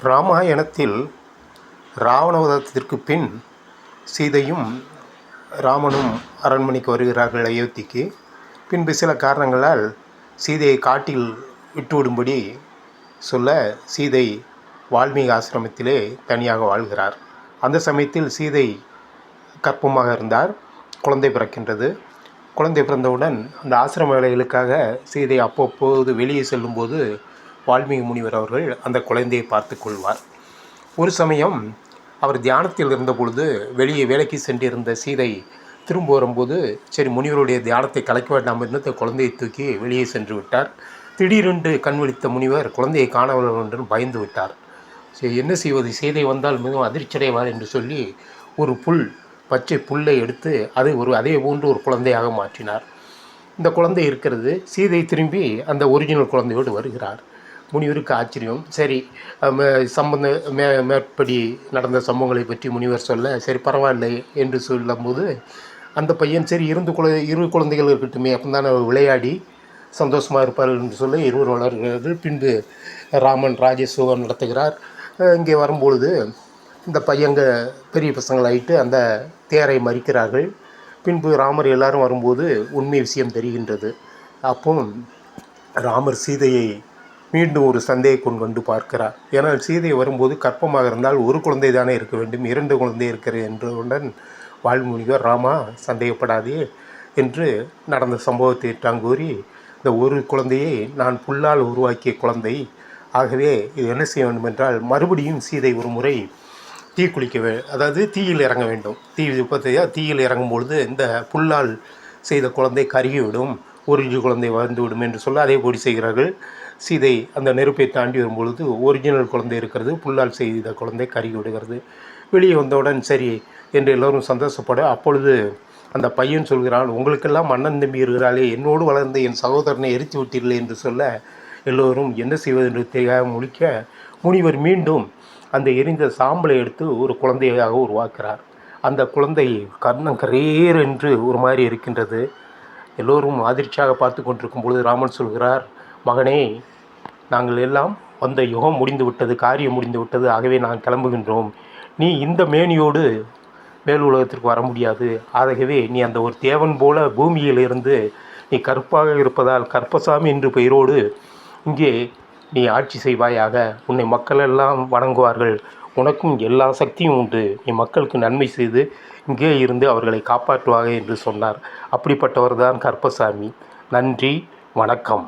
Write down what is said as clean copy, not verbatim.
ராமாயணத்தில் ராவணவதத்திற்கு பின் சீதையும் ராமனும் அரண்மனைக்கு வருகிறார்கள் அயோத்திக்கு. பின்பு சில காரணங்களால் சீதையை காட்டில் விட்டுவிடும்படி சொல்ல சீதை வால்மீகி ஆசிரமத்திலே தனியாக வாழ்கிறார். அந்த சமயத்தில் சீதை கர்ப்பமாக இருந்தார். குழந்தை பிறக்கின்றது. குழந்தை பிறந்தவுடன் அந்த ஆசிரம வேலைகளுக்காக சீதை அப்பப்போது வெளியே செல்லும்போது வால்மீகி முனிவர் அவர்கள் அந்த குழந்தையை பார்த்து கொள்வார். ஒரு சமயம் அவர் தியானத்தில் இருந்தபொழுது வெளியே வேலைக்கு சென்றிருந்த சீதை திரும்ப வரும்போது சரி முனிவருடைய தியானத்தை கலைக்க வேண்டாம் என்று குழந்தையை தூக்கி வெளியே சென்று விட்டார். திடீரென்று கண் விழித்த முனிவர் குழந்தையை காணவில்லை என்று பயந்து விட்டார். சரி என்ன செய்வது, சீதை வந்தால் மிகவும் அதிர்ச்சியடைவார் என்று சொல்லி ஒரு பச்சை புல்லை எடுத்து அதே போன்று ஒரு குழந்தையாக மாற்றினார். இந்த குழந்தை இருக்கிறது. சீதை திரும்பி அந்த ஒரிஜினல் குழந்தையோடு வருகிறார். முனிவருக்கு ஆச்சரியம். சரி மேற்படி நடந்த சம்பவங்களை பற்றி முனிவர் சொல்ல சரி பரவாயில்லை என்று சொல்லும்போது அந்த பையன் சரி இரு குழந்தைகள் இருக்கட்டுமே அப்படின்னா விளையாடி சந்தோஷமாக இருப்பார்கள் என்று சொல்ல இருவர் வளர்கிறது. பின்பு ராமன் ராஜசோகம் நடத்துகிறார். இங்கே வரும்பொழுது இந்த பையங்க பெரிய பசங்களாயிட்டு அந்த தேரை மறிக்கிறார்கள். பின்பு ராமர் எல்லாரும் வரும்போது உண்மை விஷயம் தெரிகின்றது. அப்போ ராமர் சீதையை மீண்டும் ஒரு சந்தேகம் கொண்டு பார்க்கிறார். ஏன்னால் சீதை வரும்போது கற்பமாக இருந்தால் ஒரு குழந்தை தானே இருக்க வேண்டும், 2 குழந்தை இருக்கிறது என்றவுடன் வால்மீகிவர் ராமா சந்தேகப்படாதே என்று நடந்த சம்பவத்தை கூறி இந்த ஒரு குழந்தையை நான் புல்லால் உருவாக்கிய குழந்தை, ஆகவே இது என்ன செய்ய வேண்டும் என்றால் மறுபடியும் சீதை ஒரு முறை அதாவது தீயில் இறங்க வேண்டும். தீயில் இறங்கும் பொழுது இந்த புல்லால் செய்த குழந்தை கருகிவிடும், ஒரிஜினல் குழந்தை வந்துவிடும் என்று சொல்ல அதே போடி செய்கிறார்கள். சீதை அந்த நெருப்பை தாண்டி வரும்பொழுது ஒரிஜினல் குழந்தை இருக்கிறது, புல்லால் செய்த குழந்தை கருகி விடுகிறது. வெளியே வந்தவுடன் சரி என்று எல்லோரும் சந்தோஷப்பட அப்பொழுது அந்த பையன் சொல்கிறான், உங்களுக்கெல்லாம் அண்ணன் தம்பி இருக்கிறாளே, என்னோடு வளர்ந்த என் சகோதரனை எரித்து விட்டீர்களே என்று சொல்ல எல்லோரும் என்ன செய்வது என்று தெரியாமல் முழிக்க முனிவர் மீண்டும் அந்த எரிந்த சாம்பலை எடுத்து ஒரு குழந்தையாக உருவாக்குறார். அந்த குழந்தை கரேர் என்று ஒரு மாதிரி இருக்கின்றது. எல்லோரும் அதிர்ச்சியாக பார்த்து கொண்டிருக்கும் பொழுது ராமன் சொல்கிறார், மகனே நாங்கள் எல்லாம் வந்த யுகம் முடிந்து விட்டது, காரியம் முடிந்து விட்டது, ஆகவே நான் கிளம்புகின்றோம். நீ இந்த மேனியோடு மேல் உலகத்திற்கு வர முடியாது. ஆகவே நீ அந்த ஒரு தேவன் போல பூமியிலிருந்து நீ கருப்பாக இருப்பதால் கற்பசாமி என்று பெயரோடு இங்கே நீ ஆட்சி செய்வாயாக. உன்னை மக்கள் எல்லாம் வணங்குவார்கள். உனக்கும் எல்லா சக்தியும் உண்டு. நீ மக்களுக்கு நன்மை செய்து இங்கே இருந்து அவர்களை காப்பாற்றுவாக என்று சொன்னார். அப்படிப்பட்டவர் தான் கற்பசாமி. நன்றி, வணக்கம்.